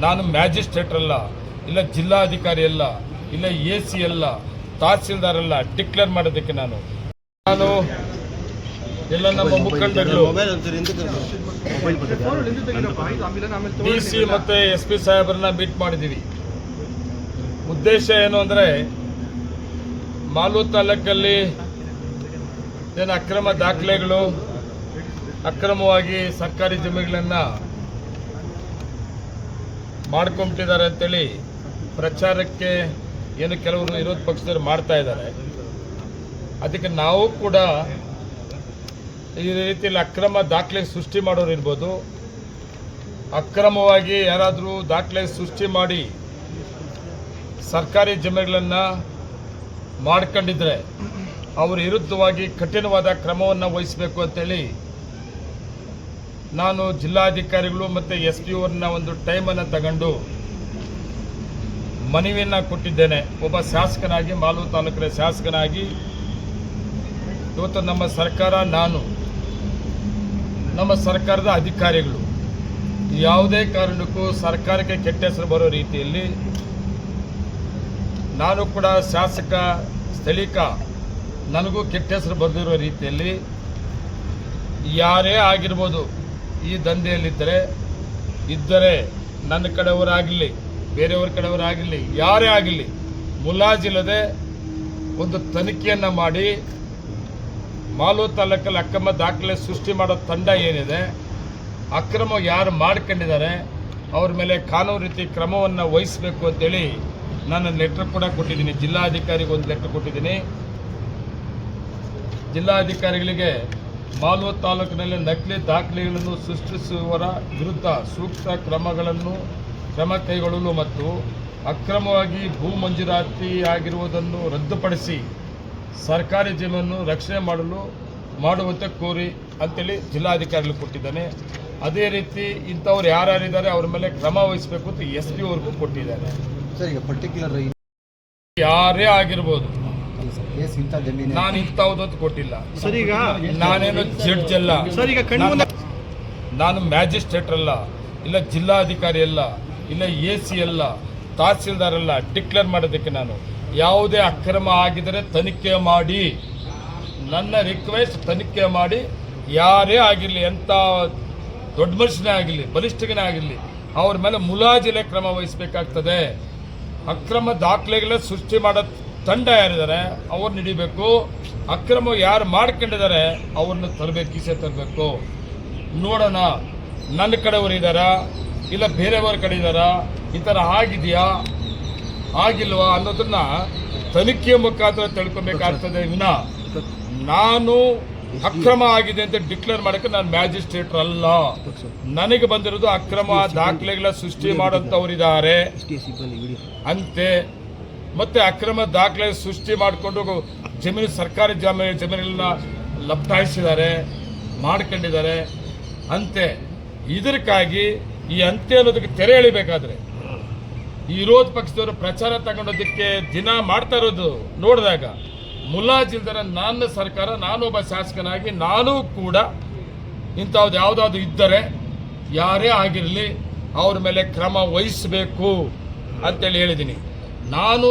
ನಾನು ಮ್ಯಾಜಿಸ್ಟ್ರೇಟ್ ಅಲ್ಲ, ಇಲ್ಲ ಜಿಲ್ಲಾಧಿಕಾರಿ ಅಲ್ಲ, ಇಲ್ಲ AC ಅಲ್ಲ, ತಹಸೀಲ್ದಾರ್ ಅಲ್ಲ. ಡಿಕ್ಲೇರ್ ಮಾಡೋದಕ್ಕೆ ನಾನು ಎಲ್ಲ ನಮ್ಮ ಮುಖಂಡರು DC ಮತ್ತು SP ಸಾಹೇಬರನ್ನ ಮೀಟ್ ಮಾಡಿದ್ದೀವಿ. ಉದ್ದೇಶ ಏನು ಅಂದರೆ, ಮಾಲೂರು ತಾಲೂಕಲ್ಲಿ ಏನು ಅಕ್ರಮ ದಾಖಲೆಗಳು, ಅಕ್ರಮವಾಗಿ ಸರ್ಕಾರಿ ಜಮೀನುಗಳನ್ನು ಮಾಡ್ಕೊಂಬಿಟ್ಟಿದ್ದಾರೆ ಅಂತೇಳಿ ಪ್ರಚಾರಕ್ಕೆ ಏನು ಕೆಲವರು ವಿರೋಧ ಪಕ್ಷದವರು ಮಾಡ್ತಾ ಇದ್ದಾರೆ. ಅದಕ್ಕೆ ನಾವು ಕೂಡ ಈ ರೀತಿಯಲ್ಲಿ ಅಕ್ರಮ ದಾಖಲೆ ಸೃಷ್ಟಿ ಮಾಡೋರು ಇರ್ಬೋದು, ಅಕ್ರಮವಾಗಿ ಯಾರಾದರೂ ದಾಖಲೆ ಸೃಷ್ಟಿ ಮಾಡಿ ಸರ್ಕಾರಿ ಜಮೀನುಗಳನ್ನು ಮಾಡ್ಕೊಂಡಿದ್ರೆ ಅವರ ವಿರುದ್ಧವಾಗಿ ಕಠಿಣವಾದ ಕ್ರಮವನ್ನು ವಹಿಸಬೇಕು ಅಂತೇಳಿ ನಾನು ಜಿಲ್ಲಾಧಿಕಾರಿಗಳು ಮತ್ತು SP ಅವ್ರನ್ನ ಒಂದು ಟೈಮನ್ನು ತಗೊಂಡು ಮನವಿಯನ್ನು ಕೊಟ್ಟಿದ್ದೇನೆ. ಒಬ್ಬ ಶಾಸಕನಾಗಿ, ಮಾಲೂರು ತಾಲೂಕಿನ ಶಾಸಕನಾಗಿ ಇವತ್ತು ನಮ್ಮ ಸರ್ಕಾರ, ನಾನು, ನಮ್ಮ ಸರ್ಕಾರದ ಅಧಿಕಾರಿಗಳು ಯಾವುದೇ ಕಾರಣಕ್ಕೂ ಸರ್ಕಾರಕ್ಕೆ ಕೆಟ್ಟ ಹೆಸರು ಬರೋ ರೀತಿಯಲ್ಲಿ, ನಾನು ಕೂಡ ಶಾಸಕ, ಸ್ಥಳೀಕ, ನನಗೂ ಕೆಟ್ಟ ಹೆಸರು ಬರೆದಿರೋ ರೀತಿಯಲ್ಲಿ ಯಾರೇ ಆಗಿರ್ಬೋದು ಈ ದಂಧೆಯಲ್ಲಿದ್ದರೆ ನನ್ನ ಕಡೆಯವರಾಗಲಿ, ಬೇರೆಯವ್ರ ಕಡೆಯವರಾಗಲಿ, ಯಾರೇ ಆಗಲಿ ಮುಲಾಜಿಲ್ಲದೆ ಒಂದು ತನಿಖೆಯನ್ನು ಮಾಡಿ ಮಾಲೂರು ತಾಲೂಕಲ್ಲಿ ಅಕ್ರಮ ದಾಖಲೆ ಸೃಷ್ಟಿ ಮಾಡೋ ತಂಡ ಏನಿದೆ, ಅಕ್ರಮ ಯಾರು ಮಾಡ್ಕೊಂಡಿದ್ದಾರೆ ಅವ್ರ ಮೇಲೆ ಕಾನೂನು ರೀತಿ ಕ್ರಮವನ್ನು ವಹಿಸಬೇಕು ಅಂತೇಳಿ ನಾನು ಲೆಟ್ರ್ ಕೂಡ ಕೊಟ್ಟಿದ್ದೀನಿ. ಜಿಲ್ಲಾಧಿಕಾರಿಗೆ ಒಂದು ಲೆಟ್ರ್ ಕೊಟ್ಟಿದ್ದೀನಿ. ಜಿಲ್ಲಾಧಿಕಾರಿಗಳಿಗೆ ಮಾಲೂರು ತಾಲೂಕಿನಲ್ಲಿ ನಕಲಿ ದಾಖಲೆಗಳನ್ನು ಸೃಷ್ಟಿಸುವವರ ವಿರುದ್ಧ ಸೂಕ್ತ ಕ್ರಮ ಕೈಗೊಳ್ಳಲು ಮತ್ತು ಅಕ್ರಮವಾಗಿ ಭೂ ಮಂಜೂರಾತಿ ಆಗಿರುವುದನ್ನು ರದ್ದುಪಡಿಸಿ ಸರ್ಕಾರಿ ಜಮೀನನ್ನು ರಕ್ಷಣೆ ಮಾಡುವಂತೆ ಕೋರಿ ಅಂತೇಳಿ ಜಿಲ್ಲಾಧಿಕಾರಿಗಳು ಕೊಟ್ಟಿದ್ದಾನೆ. ಅದೇ ರೀತಿ ಇಂಥವ್ರು ಯಾರ್ಯಾರಿದ್ದಾರೆ ಅವ್ರ ಮೇಲೆ ಕ್ರಮ ವಹಿಸಬೇಕು ಅಂತ SP ಅವ್ರಿಗೂ ಕೊಟ್ಟಿದ್ದಾರೆ. ಸರ್, ಈಗ ಪರ್ಟಿಕ್ಯುಲರ್ ಯಾರೇ ಆಗಿರ್ಬೋದು, ನಾನು ಇಂಥವ್ದು ಅಂತ ಕೊಟ್ಟಿಲ್ಲ. ನಾನೇನು ಜಡ್ಜ್ ಅಲ್ಲ, ನಾನು ಮ್ಯಾಜಿಸ್ಟ್ರೇಟ್ ಅಲ್ಲ, ಇಲ್ಲ ಜಿಲ್ಲಾಧಿಕಾರಿ ಅಲ್ಲ, ಇಲ್ಲ AC ಅಲ್ಲ, ತಹಸೀಲ್ದಾರ್ ಅಲ್ಲ. ಡಿಕ್ಲೇರ್ ಮಾಡೋದಕ್ಕೆ ನಾನು ಯಾವುದೇ ಅಕ್ರಮ ಆಗಿದರೆ ತನಿಖೆ ಮಾಡಿ, ನನ್ನ ರಿಕ್ವೆಸ್ಟ್ ತನಿಖೆ ಮಾಡಿ, ಯಾರೇ ಆಗಿರಲಿ, ಎಂಥ ದೊಡ್ಡ ಮನುಷ್ಯನೇ ಆಗಿರಲಿ, ಬಲಿಷ್ಠಗನೇ ಆಗಿರಲಿ, ಅವ್ರ ಮೇಲೆ ಮುಲಾಜಿಲೆ ಕ್ರಮ ವಹಿಸಬೇಕಾಗ್ತದೆ. ಅಕ್ರಮ ದಾಖಲೆಗಳ ಸೃಷ್ಟಿ ಮಾಡೋ ತಂಡ ಯಾರಿದ್ದಾರೆ ಅವ್ರನ್ನ ಹಿಡಿಬೇಕು. ಅಕ್ರಮ ಯಾರು ಮಾಡ್ಕೊಂಡಿದ್ದಾರೆ ಅವ್ರನ್ನ ತರಬೇಕು, ಕೀಸೆ ತರಬೇಕು. ನೋಡೋಣ, ನನ್ನ ಕಡೆಯವರು ಇದ್ದಾರಾ, ಇಲ್ಲ ಬೇರೆಯವ್ರ ಕಡೆ ಇದ್ದಾರಾ, ಈ ಥರ ಆಗಿದೆಯಾ ಆಗಿಲ್ವಾ ಅನ್ನೋದನ್ನ ತನಿಖೆಯ ಮುಖಾಂತರ ತಿಳ್ಕೊಬೇಕಾಗ್ತದೆ. ನಾನು ಅಕ್ರಮ ಆಗಿದೆ ಅಂತ ಡಿಕ್ಲೇರ್ ಮಾಡೋಕ್ಕೆ ನಾನು ಮ್ಯಾಜಿಸ್ಟ್ರೇಟ್ ಅಲ್ಲ. ನನಗೆ ಬಂದಿರೋದು ಅಕ್ರಮ ದಾಖಲೆಗಳ ಸೃಷ್ಟಿ ಮಾಡೋಂಥವರಿದ್ದಾರೆ ಅಂತೆ. ಮತ್ತೆ ಅಕ್ರಮ ದಾಖಲೆ ಸೃಷ್ಟಿ ಮಾಡಿಕೊಂಡು ಜಮೀನು, ಸರ್ಕಾರಿ ಜಮೀನುಗಳನ್ನ ಲಪ್ಟಾಯಿಸಿದ್ದಾರೆ, ಮಾಡ್ಕೊಂಡಿದ್ದಾರೆ ಅಂತೆ. ಇದಕ್ಕಾಗಿ ಈ ಅಂತೆ ಅನ್ನೋದಕ್ಕೆ ತೆರೆ ಎಳಿಬೇಕಾದ್ರೆ ಈ ವಿರೋಧ ಪಕ್ಷದವರು ಪ್ರಚಾರ ತಗೊಂಡೋದಕ್ಕೆ ದಿನ ಮಾಡ್ತಾ ಇರೋದು ನೋಡಿದಾಗ ಮುಲಾಜಿಲ್ದರೆ ನನ್ನ ಸರ್ಕಾರ, ನಾನೊಬ್ಬ ಶಾಸಕನಾಗಿ ನಾನು ಕೂಡ ಇಂಥವ್ದು ಯಾವುದಾದ್ರು ಇದ್ದರೆ ಯಾರೇ ಆಗಿರಲಿ ಅವ್ರ ಮೇಲೆ ಕ್ರಮ ವಹಿಸಬೇಕು ಅಂತೇಳಿ ಹೇಳಿದ್ದೀನಿ. ನಾನು